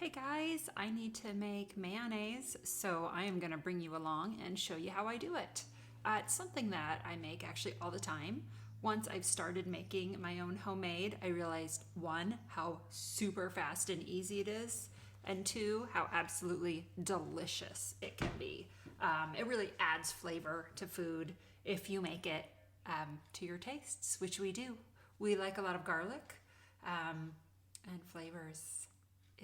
Hey guys, I need to make mayonnaise, so I am going to bring you along and show you how I do it. It's something that I make actually all the time. Once I've started making my own homemade, I realized one, how super fast and easy it is, and two, how absolutely delicious it can be. It really adds flavor to food if you make it to your tastes, which we do. We like a lot of garlic and flavors.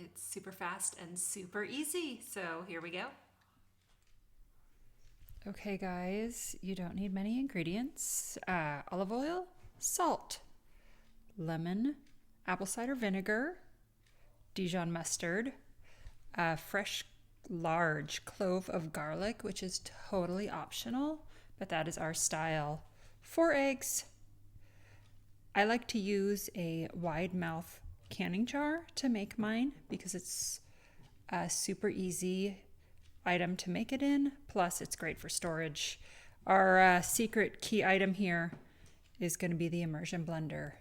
It's super fast and super easy. So here we go. Okay guys, you don't need many ingredients. Olive oil, salt, lemon, apple cider vinegar, Dijon mustard, a fresh large clove of garlic, which is totally optional, but that is our style. 4 eggs. I like to use a wide mouth canning jar to make mine because it's a super easy item to make it in, plus it's great for storage. Our secret key item here is going to be the immersion blender.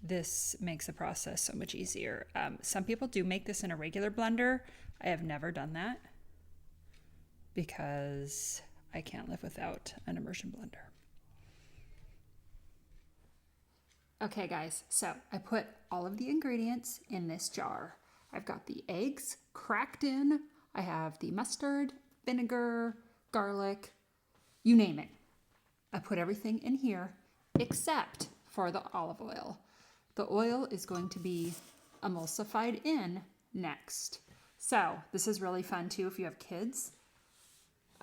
This makes the process so much easier. Some people do make this in a regular blender. I have never done that because I can't live without an immersion blender. Okay guys, so I put all of the ingredients in this jar. I've got the eggs cracked in. I have the mustard, vinegar, garlic, you name it. I put everything in here except for the olive oil. The oil is going to be emulsified in next. So this is really fun too if you have kids.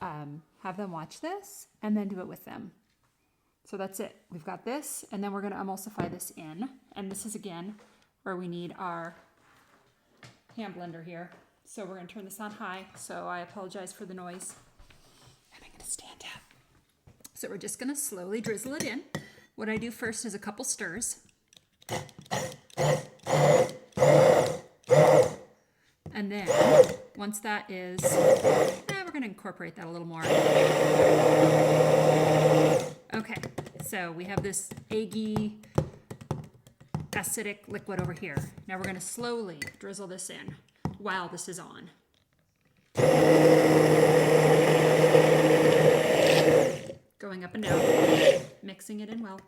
Have them watch this and then do it with them. So that's it. We've got this, and then we're going to emulsify this in. And this is, again, where we need our hand blender here. So we're going to turn this on high, so I apologize for the noise. And I'm going to stand up. So we're just going to slowly drizzle it in. What I do first is a couple stirs. And then, once that is, we're going to incorporate that a little more. Okay, so we have this eggy, acidic liquid over here. Now we're going to slowly drizzle this in while this is on. Going up and down, mixing it in well.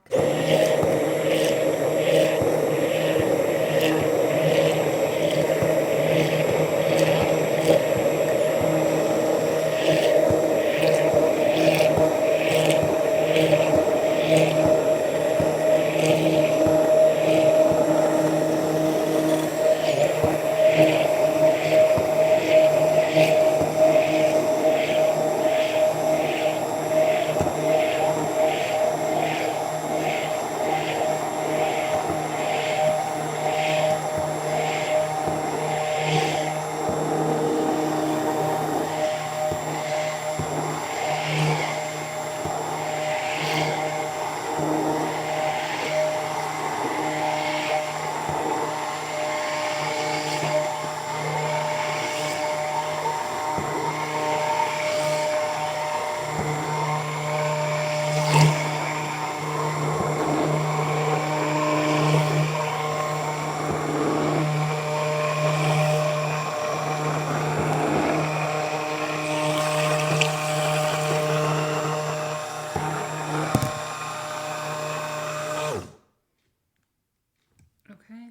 Okay,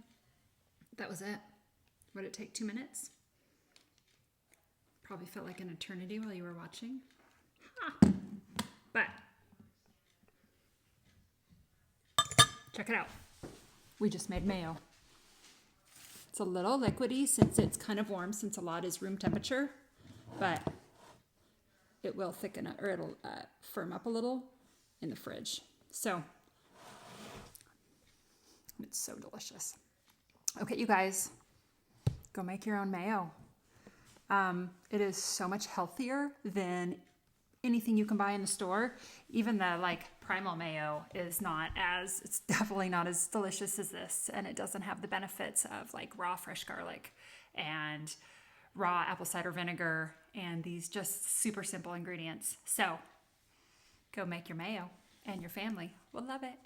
that was it. Would it take 2 minutes? Probably felt like an eternity while you were watching. Ha. But check it out. We just made mayo. It's a little liquidy since it's kind of warm, since a lot is room temperature, but it will thicken up, or it'll firm up a little in the fridge. So it's so delicious. Okay, you guys, go make your own mayo. It is so much healthier than anything you can buy in the store. Even the primal mayo is it's definitely not as delicious as this, and it doesn't have the benefits of raw fresh garlic and raw apple cider vinegar and these just super simple ingredients. So go make your mayo and your family will love it.